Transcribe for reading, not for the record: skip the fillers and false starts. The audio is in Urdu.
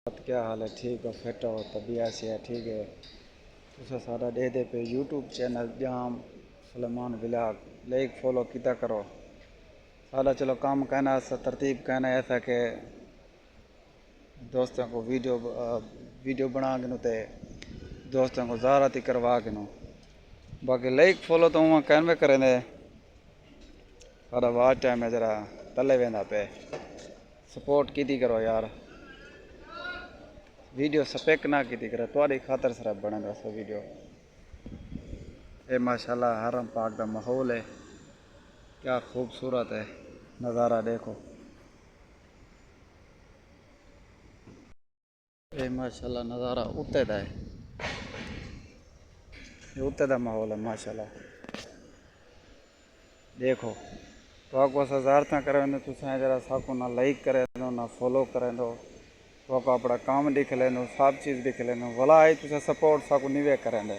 کیا حال ہے؟ ٹھیک ہو؟ فٹ ہو؟ طبیعت سے ہے؟ ٹھیک ہے؟ تو سارا دے دے پہ یوٹیوب چینل جام سلیمان ولاگ لائک فالو کیتا کرو سارا. چلو کام کہنا ایسا ترتیب کہنا ایسا کہ دوستوں کو ویڈیو بنا کے نو تے دوستوں کو زیارت کروا کے نو باقی لائک فالو تو وہاں کہنے کریں دے سارا واچ ٹائم ہے ذرا تلے ویندہ پہ سپورٹ کی کرو یار. ویڈیو سپیک نہ کی کرے تھوڑی خاطر صرف بنے گا سو ویڈیو. اے ماشاءاللہ حرم پاک دا ماحول ہے کیا خوبصورت ہے نظارہ دیکھو. اے ماشاءاللہ نظارہ اتے دا ہے یہ اتے دا ماحول ہے ماشاءاللہ دیکھو. تو آپ کو ہزارتاں کریں دو تو ذرا ساکو نہ لائک کریں دو نہ فالو کریں دو تو آپ اپنا کام دکھ لیں دو سب چیز دکھ لیں دو ولا آئی تو سپورٹ ساکو نیوے کریں دے.